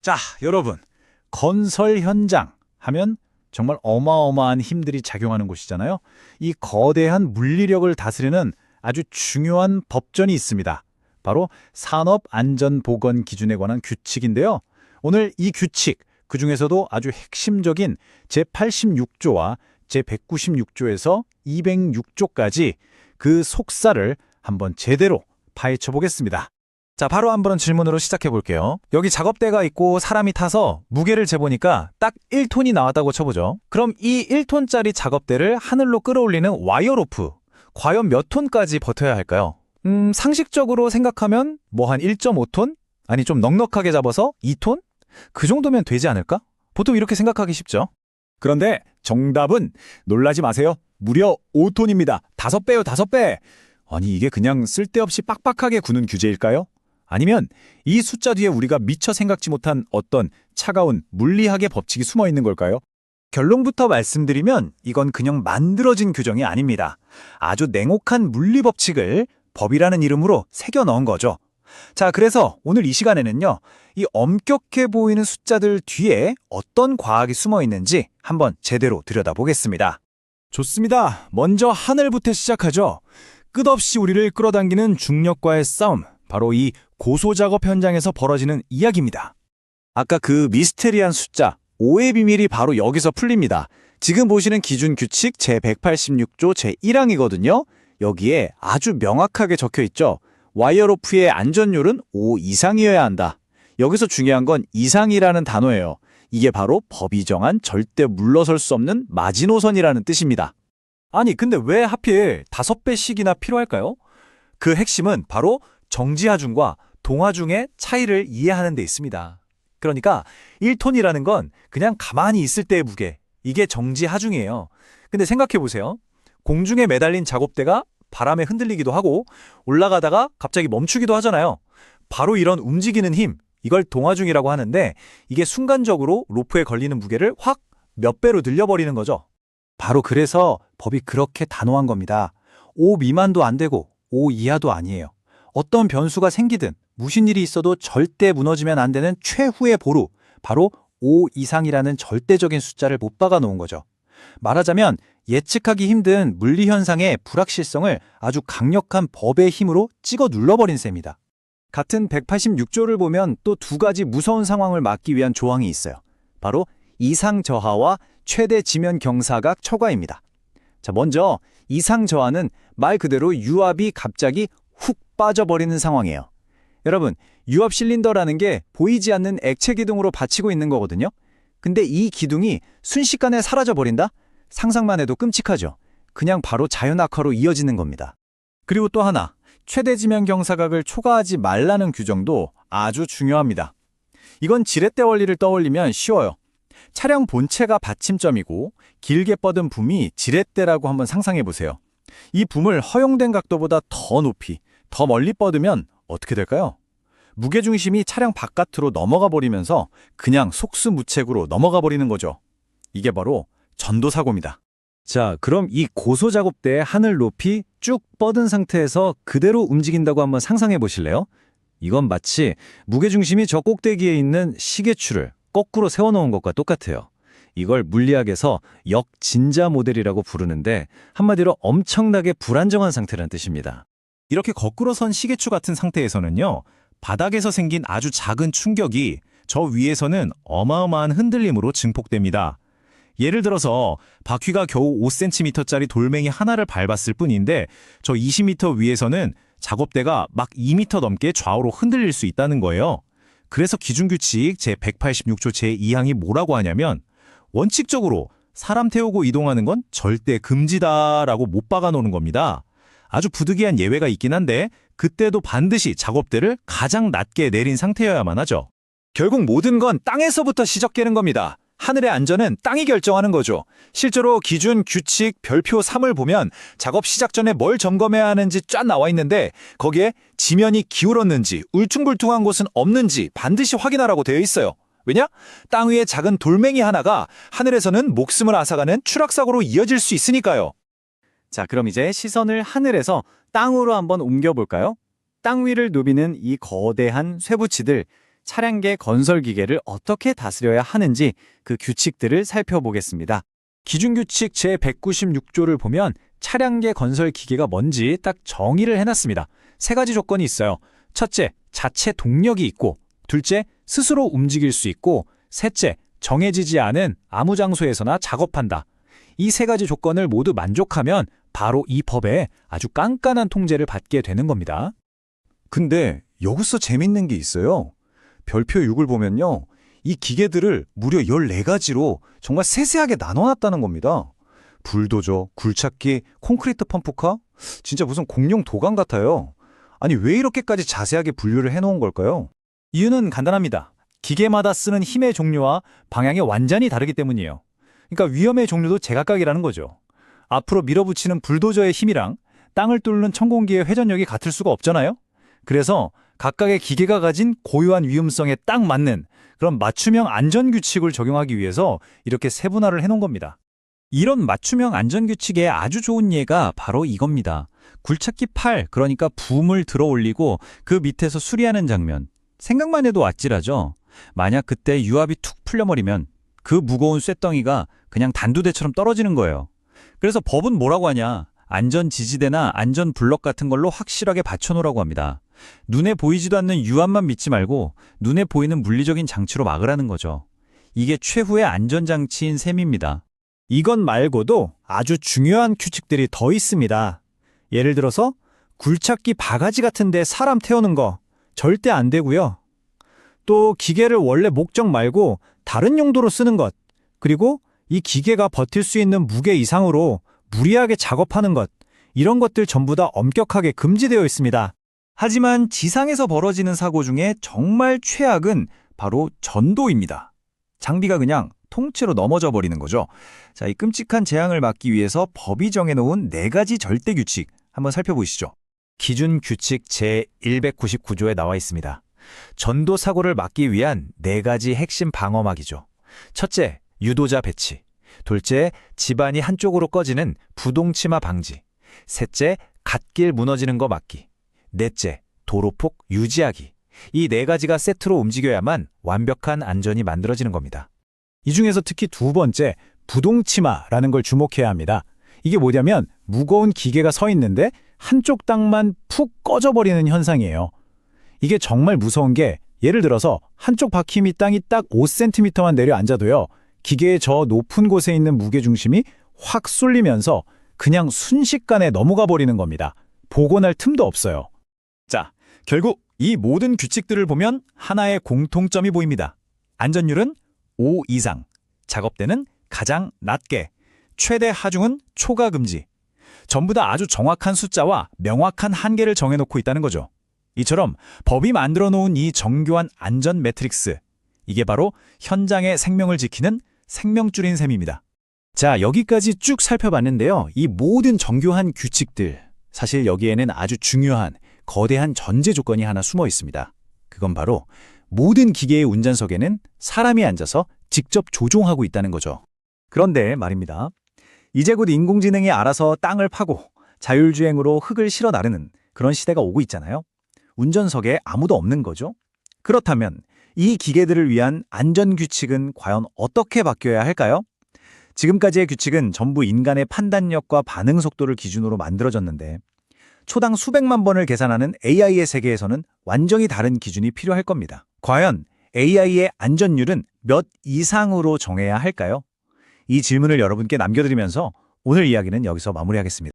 자, 여러분, 건설 현장 하면 정말 어마어마한 힘들이 작용하는 곳이잖아요. 이 거대한 물리력을 다스리는 아주 중요한 법전이 있습니다. 바로 산업안전보건 기준에 관한 규칙인데요. 오늘 이 규칙, 그중에서도 아주 핵심적인 제86조와 제196조에서 206조까지 그 속사를 한번 제대로 파헤쳐 보겠습니다. 자, 바로 한번 질문으로 시작해 볼게요. 여기 작업대가 있고 사람이 타서 무게를 재보니까 딱 1톤이 나왔다고 쳐보죠. 그럼 이 1톤짜리 작업대를 하늘로 끌어올리는 와이어로프, 과연 몇 톤까지 버텨야 할까요? 상식적으로 생각하면 뭐 한 1.5톤? 아니 좀 넉넉하게 잡아서 2톤? 그 정도면 되지 않을까? 보통 이렇게 생각하기 쉽죠. 그런데 정답은 놀라지 마세요. 무려 5톤입니다. 5배요, 5배. 아니 이게 그냥 쓸데없이 빡빡하게 구는 규제일까요? 아니면 이 숫자 뒤에 우리가 미처 생각지 못한 어떤 차가운 물리학의 법칙이 숨어 있는 걸까요? 결론부터 말씀드리면 이건 그냥 만들어진 규정이 아닙니다. 아주 냉혹한 물리 법칙을 법이라는 이름으로 새겨 넣은 거죠. 자, 그래서 오늘 이 시간에는요, 이 엄격해 보이는 숫자들 뒤에 어떤 과학이 숨어 있는지 한번 제대로 들여다보겠습니다. 좋습니다. 먼저 하늘부터 시작하죠. 끝없이 우리를 끌어당기는 중력과의 싸움, 바로 이 고소작업 현장에서 벌어지는 이야기입니다. 아까 그 미스테리한 숫자, 5의 비밀이 바로 여기서 풀립니다. 지금 보시는 기준 규칙 제186조 제1항이거든요. 여기에 아주 명확하게 적혀 있죠. 와이어로프의 안전율은 5 이상이어야 한다. 여기서 중요한 건 이상이라는 단어예요. 이게 바로 법이 정한 절대 물러설 수 없는 마지노선이라는 뜻입니다. 아니, 근데 왜 하필 5배씩이나 필요할까요? 그 핵심은 바로 정지하중과 동하중의 차이를 이해하는 데 있습니다. 그러니까 1톤이라는 건 그냥 가만히 있을 때의 무게, 이게 정지하중이에요. 근데 생각해보세요. 공중에 매달린 작업대가 바람에 흔들리기도 하고 올라가다가 갑자기 멈추기도 하잖아요. 바로 이런 움직이는 힘, 이걸 동하중이라고 하는데 이게 순간적으로 로프에 걸리는 무게를 확 몇 배로 늘려버리는 거죠. 바로 그래서 법이 그렇게 단호한 겁니다. 5 미만도 안 되고 5 이하도 아니에요. 어떤 변수가 생기든 무슨 일이 있어도 절대 무너지면 안 되는 최후의 보루, 바로 5 이상이라는 절대적인 숫자를 못 박아 놓은 거죠. 말하자면 예측하기 힘든 물리현상의 불확실성을 아주 강력한 법의 힘으로 찍어 눌러버린 셈이다. 같은 186조를 보면 또 두 가지 무서운 상황을 막기 위한 조항이 있어요. 바로 이상저하와 최대 지면 경사각 초과입니다. 자, 먼저 이상저하는 말 그대로 유압이 갑자기 훅 빠져버리는 상황이에요. 여러분, 유압 실린더라는 게 보이지 않는 액체 기둥으로 받치고 있는 거거든요. 근데 이 기둥이 순식간에 사라져버린다? 상상만 해도 끔찍하죠. 그냥 바로 자연악화로 이어지는 겁니다. 그리고 또 하나, 최대 지면 경사각을 초과하지 말라는 규정도 아주 중요합니다. 이건 지렛대 원리를 떠올리면 쉬워요. 차량 본체가 받침점이고 길게 뻗은 붐이 지렛대라고 한번 상상해 보세요. 이 붐을 허용된 각도보다 더 높이, 더 멀리 뻗으면 어떻게 될까요? 무게중심이 차량 바깥으로 넘어가 버리면서 그냥 속수무책으로 넘어가 버리는 거죠. 이게 바로 전도사고입니다. 자, 그럼 이 고소작업대의 하늘 높이 쭉 뻗은 상태에서 그대로 움직인다고 한번 상상해 보실래요? 이건 마치 무게중심이 저 꼭대기에 있는 시계추를 거꾸로 세워놓은 것과 똑같아요. 이걸 물리학에서 역진자 모델이라고 부르는데 한마디로 엄청나게 불안정한 상태라는 뜻입니다. 이렇게 거꾸로 선 시계추 같은 상태에서는요, 바닥에서 생긴 아주 작은 충격이 저 위에서는 어마어마한 흔들림으로 증폭됩니다. 예를 들어서 바퀴가 겨우 5cm짜리 돌멩이 하나를 밟았을 뿐인데 저 20m 위에서는 작업대가 막 2m 넘게 좌우로 흔들릴 수 있다는 거예요. 그래서 기준규칙 제186조 제2항이 뭐라고 하냐면 원칙적으로 사람 태우고 이동하는 건 절대 금지다라고 못 박아놓는 겁니다. 아주 부득이한 예외가 있긴 한데 그때도 반드시 작업대를 가장 낮게 내린 상태여야만 하죠. 결국 모든 건 땅에서부터 시작되는 겁니다. 하늘의 안전은 땅이 결정하는 거죠. 실제로 기준, 규칙, 별표 3을 보면 작업 시작 전에 뭘 점검해야 하는지 쫙 나와 있는데 거기에 지면이 기울었는지 울퉁불퉁한 곳은 없는지 반드시 확인하라고 되어 있어요. 왜냐? 땅 위에 작은 돌멩이 하나가 하늘에서는 목숨을 앗아가는 추락사고로 이어질 수 있으니까요. 자, 그럼 이제 시선을 하늘에서 땅으로 한번 옮겨볼까요? 땅 위를 누비는 이 거대한 쇠붙이들, 차량계 건설 기계를 어떻게 다스려야 하는지 그 규칙들을 살펴보겠습니다. 기준규칙 제196조를 보면 차량계 건설 기계가 뭔지 딱 정의를 해놨습니다. 세 가지 조건이 있어요. 첫째, 자체 동력이 있고, 둘째, 스스로 움직일 수 있고, 셋째, 정해지지 않은 아무 장소에서나 작업한다. 이 세 가지 조건을 모두 만족하면 바로 이 법에 아주 깐깐한 통제를 받게 되는 겁니다. 근데 여기서 재밌는 게 있어요. 별표 6을 보면요. 이 기계들을 무려 14가지로 정말 세세하게 나눠놨다는 겁니다. 불도저, 굴착기, 콘크리트 펌프카? 진짜 무슨 공룡 도감 같아요. 아니 왜 이렇게까지 자세하게 분류를 해놓은 걸까요? 이유는 간단합니다. 기계마다 쓰는 힘의 종류와 방향이 완전히 다르기 때문이에요. 그러니까 위험의 종류도 제각각이라는 거죠. 앞으로 밀어붙이는 불도저의 힘이랑 땅을 뚫는 천공기의 회전력이 같을 수가 없잖아요. 그래서 각각의 기계가 가진 고유한 위험성에 딱 맞는 그런 맞춤형 안전규칙을 적용하기 위해서 이렇게 세분화를 해놓은 겁니다. 이런 맞춤형 안전규칙의 아주 좋은 예가 바로 이겁니다. 굴착기 팔, 그러니까 붐을 들어 올리고 그 밑에서 수리하는 장면. 생각만 해도 아찔하죠? 만약 그때 유압이 툭 풀려버리면 그 무거운 쇳덩이가 그냥 단두대처럼 떨어지는 거예요. 그래서 법은 뭐라고 하냐? 안전지지대나 안전블럭 같은 걸로 확실하게 받쳐놓으라고 합니다. 눈에 보이지도 않는 유압만 믿지 말고 눈에 보이는 물리적인 장치로 막으라는 거죠. 이게 최후의 안전장치인 셈입니다. 이건 말고도 아주 중요한 규칙들이 더 있습니다. 예를 들어서 굴착기 바가지 같은 데 사람 태우는 거 절대 안 되고요. 또 기계를 원래 목적 말고 다른 용도로 쓰는 것, 그리고 이 기계가 버틸 수 있는 무게 이상으로 무리하게 작업하는 것, 이런 것들 전부 다 엄격하게 금지되어 있습니다. 하지만 지상에서 벌어지는 사고 중에 정말 최악은 바로 전도입니다. 장비가 그냥 통째로 넘어져 버리는 거죠. 자, 이 끔찍한 재앙을 막기 위해서 법이 정해놓은 4가지 절대 규칙 한번 살펴보시죠. 기준 규칙 제199조에 나와 있습니다. 전도 사고를 막기 위한 4가지 핵심 방어막이죠. 첫째, 유도자 배치. 둘째, 집안이 한쪽으로 꺼지는 부동치마 방지. 셋째, 갓길 무너지는 거 막기. 넷째, 도로폭 유지하기. 이 4가지가 세트로 움직여야만 완벽한 안전이 만들어지는 겁니다. 이 중에서 특히 두 번째, 부동치마라는 걸 주목해야 합니다. 이게 뭐냐면 무거운 기계가 서 있는데 한쪽 땅만 푹 꺼져버리는 현상이에요. 이게 정말 무서운 게 예를 들어서 한쪽 바퀴 땅이 딱 5cm만 내려앉아도요. 기계의 저 높은 곳에 있는 무게중심이 확 쏠리면서 그냥 순식간에 넘어가 버리는 겁니다. 복원할 틈도 없어요. 자, 결국 이 모든 규칙들을 보면 하나의 공통점이 보입니다. 안전율은 5 이상, 작업대는 가장 낮게, 최대 하중은 초과 금지. 전부 다 아주 정확한 숫자와 명확한 한계를 정해놓고 있다는 거죠. 이처럼 법이 만들어 놓은 이 정교한 안전 매트릭스, 이게 바로 현장의 생명을 지키는 생명줄인 셈입니다. 자, 여기까지 쭉 살펴봤는데요. 이 모든 정교한 규칙들, 사실 여기에는 아주 중요한 거대한 전제 조건이 하나 숨어 있습니다. 그건 바로 모든 기계의 운전석에는 사람이 앉아서 직접 조종하고 있다는 거죠. 그런데 말입니다. 이제 곧 인공지능이 알아서 땅을 파고 자율주행으로 흙을 실어 나르는 그런 시대가 오고 있잖아요. 운전석에 아무도 없는 거죠. 그렇다면 이 기계들을 위한 안전규칙은 과연 어떻게 바뀌어야 할까요? 지금까지의 규칙은 전부 인간의 판단력과 반응 속도를 기준으로 만들어졌는데 초당 수백만 번을 계산하는 AI의 세계에서는 완전히 다른 기준이 필요할 겁니다. 과연 AI의 안전율은 몇 이상으로 정해야 할까요? 이 질문을 여러분께 남겨드리면서 오늘 이야기는 여기서 마무리하겠습니다.